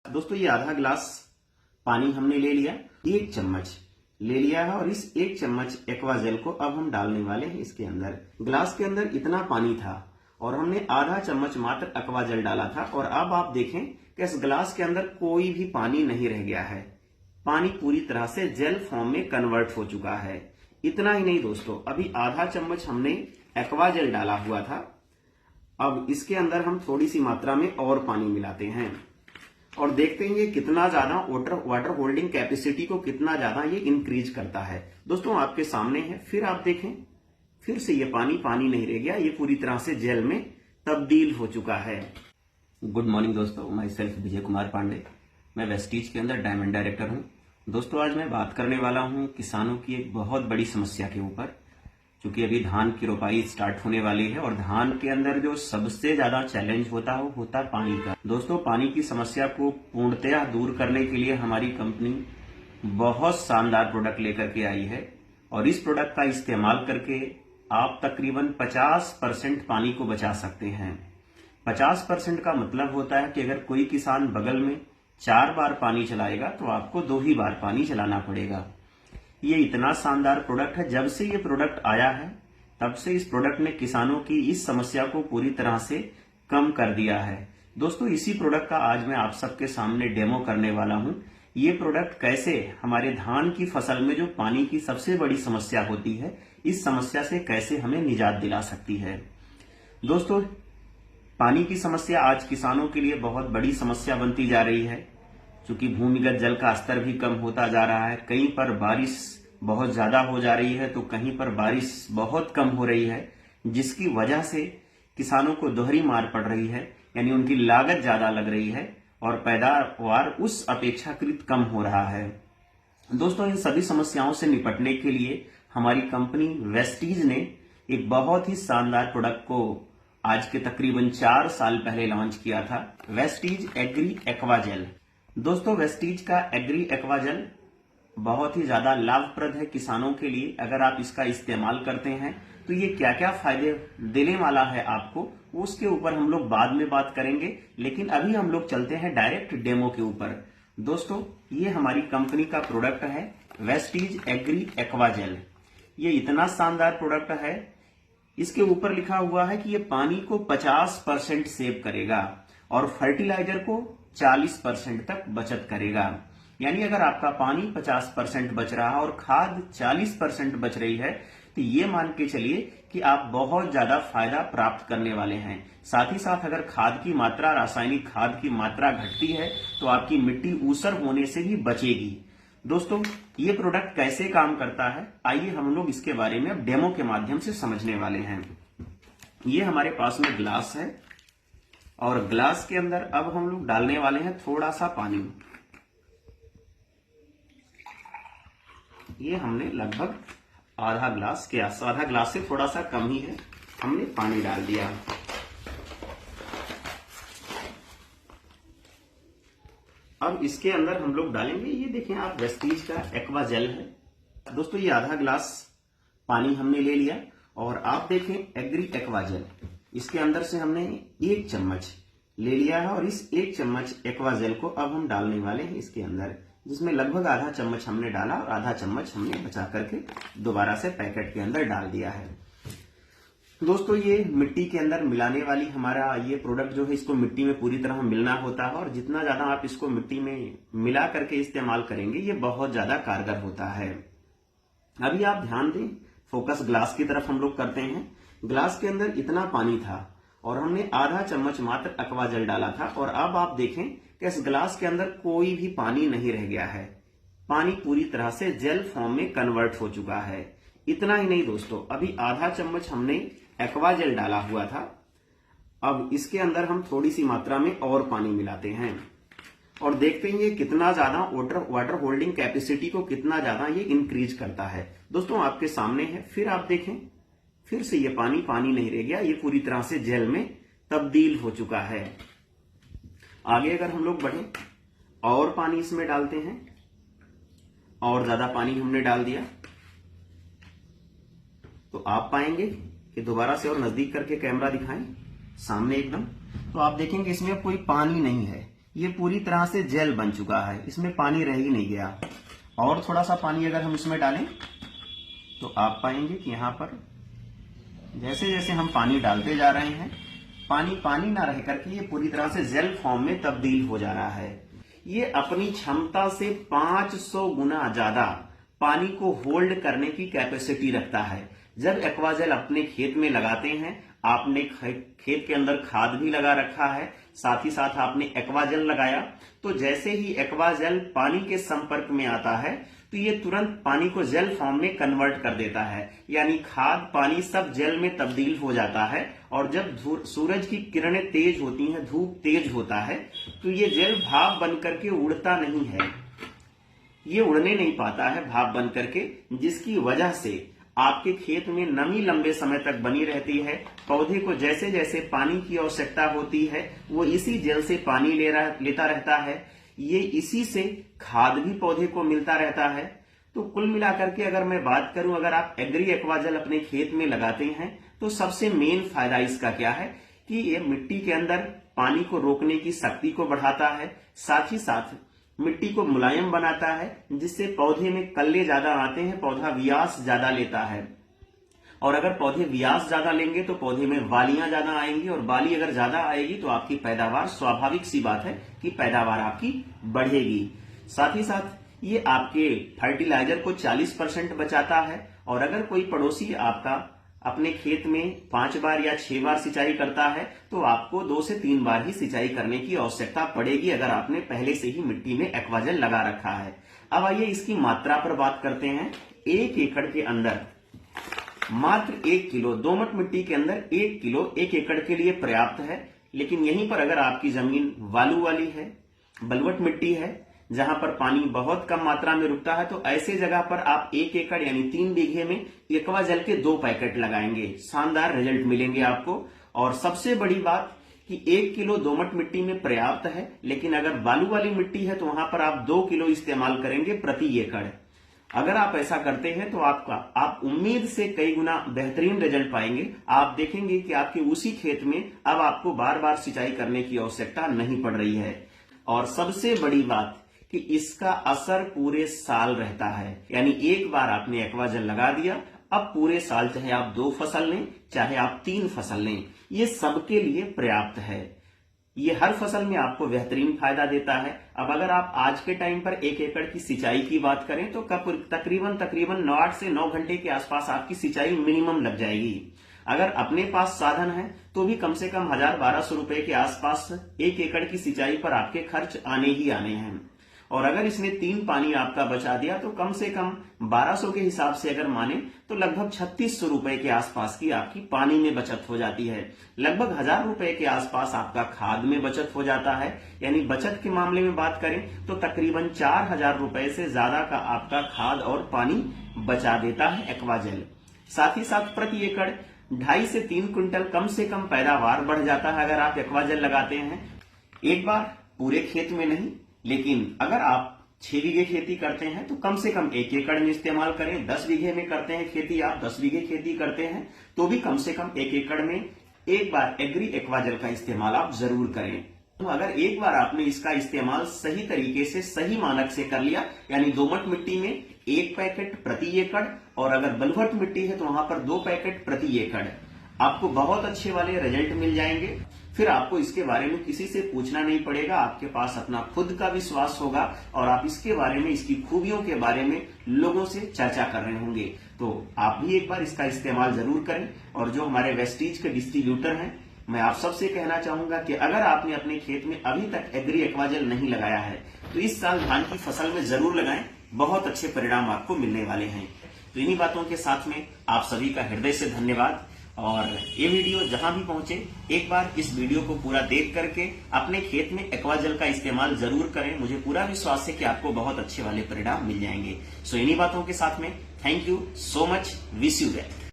दोस्तों ये आधा गिलास पानी हमने ले लिया, 1 चम्मच ले लिया है और इस 1 चम्मच एक्वा जेल को अब हम डालने वाले हैं इसके अंदर। गिलास के अंदर इतना पानी था और हमने आधा चम्मच मात्र एक्वा जेल डाला था और अब आप देखें कि इस गिलास के अंदर कोई भी पानी नहीं रह गया है। पानी पूरी तरह से जेल फॉर्म में कन्वर्ट हो चुका है। इतना ही नहीं दोस्तों, अभी आधा चम्मच हमने एक्वा जेल डाला हुआ था। अब इसके अंदर हम थोड़ी सी मात्रा में और पानी मिलाते हैं और देखते हैं ये कितना ज्यादा वाटर होल्डिंग कैपेसिटी को कितना ज्यादा ये इंक्रीज करता है। दोस्तों आपके सामने है, फिर आप देखें, फिर से ये पानी नहीं रह गया, ये पूरी तरह से जेल में तब्दील हो चुका है। गुड मॉर्निंग दोस्तों, माई सेल्फ विजय कुमार पांडे, मैं वेस्टीज के अंदर डायमंड डायरेक्टर हूं। दोस्तों आज मैं बात करने वाला हूं किसानों की एक बहुत बड़ी समस्या के ऊपर, क्योंकि अभी धान की रोपाई स्टार्ट होने वाली है और धान के अंदर जो सबसे ज्यादा चैलेंज होता है वो होता है पानी का। दोस्तों पानी की समस्या को पूर्णतया दूर करने के लिए हमारी कंपनी बहुत शानदार प्रोडक्ट लेकर के आई है और इस प्रोडक्ट का इस्तेमाल करके आप तकरीबन 50% पानी को बचा सकते हैं। 50% का मतलब होता है कि अगर कोई किसान बगल में 4 बार पानी चलाएगा तो आपको 2 ही बार पानी चलाना पड़ेगा। ये इतना शानदार प्रोडक्ट है, जब से ये प्रोडक्ट आया है तब से इस प्रोडक्ट ने किसानों की इस समस्या को पूरी तरह से कम कर दिया है। दोस्तों इसी प्रोडक्ट का आज मैं आप सबके सामने डेमो करने वाला हूं। ये प्रोडक्ट कैसे हमारे धान की फसल में जो पानी की सबसे बड़ी समस्या होती है, इस समस्या से कैसे हमें निजात दिला सकती है। दोस्तों पानी की समस्या आज किसानों के लिए बहुत बड़ी समस्या बनती जा रही है, क्योंकि भूमिगत जल का स्तर भी कम होता जा रहा है। कहीं पर बारिश बहुत ज्यादा हो जा रही है तो कहीं पर बारिश बहुत कम हो रही है, जिसकी वजह से किसानों को दोहरी मार पड़ रही है, यानी उनकी लागत ज्यादा लग रही है और पैदावार उस अपेक्षाकृत कम हो रहा है। दोस्तों इन सभी समस्याओं से निपटने के लिए हमारी कंपनी वेस्टीज ने एक बहुत ही शानदार प्रोडक्ट को आज के तकरीबन 4 साल पहले लॉन्च किया था, वेस्टीज एग्री एक्वा जेल। दोस्तों वेस्टीज का एग्री एक्वा जेल बहुत ही ज्यादा लाभप्रद है किसानों के लिए। अगर आप इसका इस्तेमाल करते हैं तो ये क्या क्या फायदे देने वाला है आपको, उसके ऊपर हम लोग बाद में बात करेंगे, लेकिन अभी हम लोग चलते हैं डायरेक्ट डेमो के ऊपर। दोस्तों ये हमारी कंपनी का प्रोडक्ट है वेस्टीज एग्री एक्वा जेल। ये इतना शानदार प्रोडक्ट है, इसके ऊपर लिखा हुआ है कि ये पानी को 50% सेव करेगा और फर्टिलाइजर को 40% तक बचत करेगा। यानी अगर आपका पानी 50% बच रहा है और खाद 40% बच रही है तो ये मान के चलिए कि आप बहुत ज्यादा फायदा प्राप्त करने वाले हैं। साथ ही साथ अगर खाद की मात्रा, रासायनिक खाद की मात्रा घटती है तो आपकी मिट्टी ऊसर होने से भी बचेगी। दोस्तों ये प्रोडक्ट कैसे काम करता है, आइए हम लोग इसके बारे में अब डेमो के माध्यम से समझने वाले हैं। ये हमारे पास में ग्लास है और ग्लास के अंदर अब हम लोग डालने वाले हैं थोड़ा सा पानी। ये हमने लगभग आधा ग्लास से थोड़ा सा कम ही है, हमने पानी डाल दिया। अब इसके अंदर हम लोग डालेंगे, ये देखें आप, वेस्टीज का एक्वा जेल है। दोस्तों ये आधा ग्लास पानी हमने ले लिया और आप देखें एग्री एक्वा जेल, इसके अंदर से हमने 1 चम्मच ले लिया है और इस 1 चम्मच एक्वा जेल को अब हम डालने वाले हैं इसके अंदर, जिसमें लगभग आधा चम्मच हमने डाला और आधा चम्मच हमने बचा करके दोबारा से पैकेट के अंदर डाल दिया है। दोस्तों ये मिट्टी के अंदर मिलाने वाली हमारा ये प्रोडक्ट जो है, इसको मिट्टी में पूरी तरह मिलना होता है और जितना ज्यादा आप इसको मिट्टी में मिला करके इस्तेमाल करेंगे ये बहुत ज्यादा कारगर होता है। अभी आप ध्यान दें, फोकस ग्लास की तरफ हम लोग करते हैं। ग्लास के अंदर इतना पानी था और हमने आधा चम्मच मात्र एक्वा जेल डाला था और अब आप देखें कि इस ग्लास के अंदर कोई भी पानी नहीं रह गया है। पानी पूरी तरह से जेल फॉर्म में कन्वर्ट हो चुका है। इतना ही नहीं दोस्तों, अभी आधा चम्मच हमने एक्वा जेल डाला हुआ था। अब इसके अंदर हम थोड़ी सी मात्रा में और पानी मिलाते हैं और देखते हैं ये कितना ज्यादा वाटर होल्डिंग कैपेसिटी को कितना ज्यादा ये इंक्रीज करता है। दोस्तों आपके सामने है, फिर आप देखें, फिर से ये पानी नहीं रह गया, ये पूरी तरह से जेल में तब्दील हो चुका है। आगे अगर हम लोग बढ़े और पानी इसमें डालते हैं, और ज्यादा पानी हमने डाल दिया तो आप पाएंगे कि दोबारा से और नजदीक करके कैमरा दिखाएं सामने एकदम, तो आप देखेंगे इसमें कोई पानी नहीं है। ये पूरी तरह से जेल बन चुका है, इसमें पानी रह ही नहीं गया। और थोड़ा सा पानी अगर हम इसमें डालें तो आप पाएंगे कि यहाँ पर जैसे जैसे हम पानी डालते जा रहे हैं, पानी पानी ना रह करके ये पूरी तरह से जेल फॉर्म में तब्दील हो जा रहा है। ये अपनी क्षमता से 500 गुना ज्यादा पानी को होल्ड करने की कैपेसिटी रखता है। जब एक्वाजेल अपने खेत में लगाते हैं, आपने खेत के अंदर खाद भी लगा रखा है, साथ ही साथ आपने एक्वाजेल लगाया, तो जैसे ही एक्वाजेल पानी के संपर्क में आता है तो ये तुरंत पानी को जेल फॉर्म में कन्वर्ट कर देता है, यानी खाद पानी सब जेल में तब्दील हो जाता है। और जब सूरज की किरणें तेज होती हैं, धूप तेज होता है, तो ये जेल भाप बन करके उड़ता नहीं है, ये उड़ने नहीं पाता है भाप बन करके, जिसकी वजह से आपके खेत में नमी लंबे समय तक बनी रहती है। पौधे को जैसे जैसे पानी की आवश्यकता होती है, वो इसी जेल से पानी लेता रहता है, ये इसी से खाद भी पौधे को मिलता रहता है। तो कुल मिलाकर के अगर मैं बात करूं, अगर आप एग्री एक्वाजेल अपने खेत में लगाते हैं तो सबसे मेन फायदा इसका क्या है कि ये मिट्टी के अंदर पानी को रोकने की शक्ति को बढ़ाता है, साथ ही साथ मिट्टी को मुलायम बनाता है, जिससे पौधे में कल्ले ज्यादा आते हैं, पौधा व्यास ज्यादा लेता है। और अगर पौधे व्यास ज्यादा लेंगे तो पौधे में वालियां ज्यादा आएंगी, और वाली अगर ज्यादा आएगी तो आपकी पैदावार, स्वाभाविक सी बात है कि पैदावार आपकी बढ़ेगी। साथ ही साथ ये आपके फर्टिलाइजर को 40% बचाता है। और अगर कोई पड़ोसी आपका अपने खेत में 5 बार या 6 बार सिंचाई करता है तो आपको 2 से 3 बार ही सिंचाई करने की आवश्यकता पड़ेगी, अगर आपने पहले से ही मिट्टी में एक्वाजेल लगा रखा है। अब आइए इसकी मात्रा पर बात करते हैं। 1 एकड़ के अंदर मात्र 1 किलो, दोमट मिट्टी के अंदर 1 किलो 1 एकड़ के लिए पर्याप्त है। लेकिन यहीं पर अगर आपकी जमीन बालू वाली है, बलुवट मिट्टी है, जहां पर पानी बहुत कम मात्रा में रुकता है, तो ऐसे जगह पर आप 1 एकड़ यानी 3 बीघे में एक्वाजेल के 2 पैकेट लगाएंगे, शानदार रिजल्ट मिलेंगे आपको। और सबसे बड़ी बात कि 1 किलो दोमट मिट्टी में पर्याप्त है, लेकिन अगर बालू वाली मिट्टी है तो वहां पर आप 2 किलो इस्तेमाल करेंगे प्रति एकड़। अगर आप ऐसा करते हैं तो आप उम्मीद से कई गुना बेहतरीन रिजल्ट पाएंगे। आप देखेंगे कि आपके उसी खेत में अब आपको बार बार सिंचाई करने की आवश्यकता नहीं पड़ रही है। और सबसे बड़ी बात कि इसका असर पूरे साल रहता है, यानी एक बार आपने एक्वाजेल लगा दिया, अब पूरे साल चाहे आप 2 फसल लें चाहे आप 3 फसल लें, ये सबके लिए पर्याप्त है। ये हर फसल में आपको बेहतरीन फायदा देता है। अब अगर आप आज के टाइम पर 1 एकड़ की सिंचाई की बात करें तो तकरीबन 8 से 9 घंटे के आसपास आपकी सिंचाई मिनिमम लग जाएगी। अगर अपने पास साधन है तो भी कम से कम 1000-1200 रुपए के आसपास 1 एकड़ की सिंचाई पर आपके खर्च आने ही आने हैं। और अगर इसने 3 पानी आपका बचा दिया तो कम से कम 1200 के हिसाब से अगर माने तो लगभग 3600 रुपए के आसपास की आपकी पानी में बचत हो जाती है। लगभग 1000 रुपए के आसपास आपका खाद में बचत हो जाता है। यानी बचत के मामले में बात करें तो तकरीबन 4000 रुपए से ज्यादा का आपका खाद और पानी बचा देता है एक्वाजेल। साथ ही साथ प्रति एकड़ 2.5 से 3 क्विंटल कम से कम पैदावार बढ़ जाता है अगर आप एक्वाजेल लगाते हैं। एक बार पूरे खेत में नहीं, लेकिन अगर आप 6 बीघे खेती करते हैं तो कम से कम 1 एकड़ में इस्तेमाल करें। 10 बीघे में करते हैं खेती, आप 10 बीघे खेती करते हैं तो भी कम से कम 1 एकड़ में एक बार एग्री एक्वाजेल का इस्तेमाल आप जरूर करें। तो अगर एक बार आपने इसका इस्तेमाल सही तरीके से, सही मानक से कर लिया, यानी दोमट मिट्टी में 1 पैकेट प्रति एकड़, और अगर बलुवट मिट्टी है तो वहां पर 2 पैकेट प्रति एकड़, आपको बहुत अच्छे वाले रिजल्ट मिल जाएंगे। फिर आपको इसके बारे में किसी से पूछना नहीं पड़ेगा, आपके पास अपना खुद का विश्वास होगा और आप इसके बारे में, इसकी खूबियों के बारे में लोगों से चर्चा कर रहे होंगे। तो आप भी एक बार इसका इस्तेमाल जरूर करें। और जो हमारे वेस्टीज के डिस्ट्रीब्यूटर हैं, मैं आप सबसे कहना चाहूंगा कि अगर आपने अपने खेत में अभी तक एग्री एक्वाजेल नहीं लगाया है तो इस साल धान की फसल में जरूर लगाएं, बहुत अच्छे परिणाम आपको मिलने वाले हैं। तो इन्हीं बातों के साथ में आप सभी का हृदय से धन्यवाद। और ये वीडियो जहां भी पहुंचे, एक बार इस वीडियो को पूरा देख करके अपने खेत में एक्वाजेल का इस्तेमाल जरूर करें। मुझे पूरा विश्वास है कि आपको बहुत अच्छे वाले परिणाम मिल जाएंगे। सो इन्हीं बातों के साथ में thank you so much, wish you well.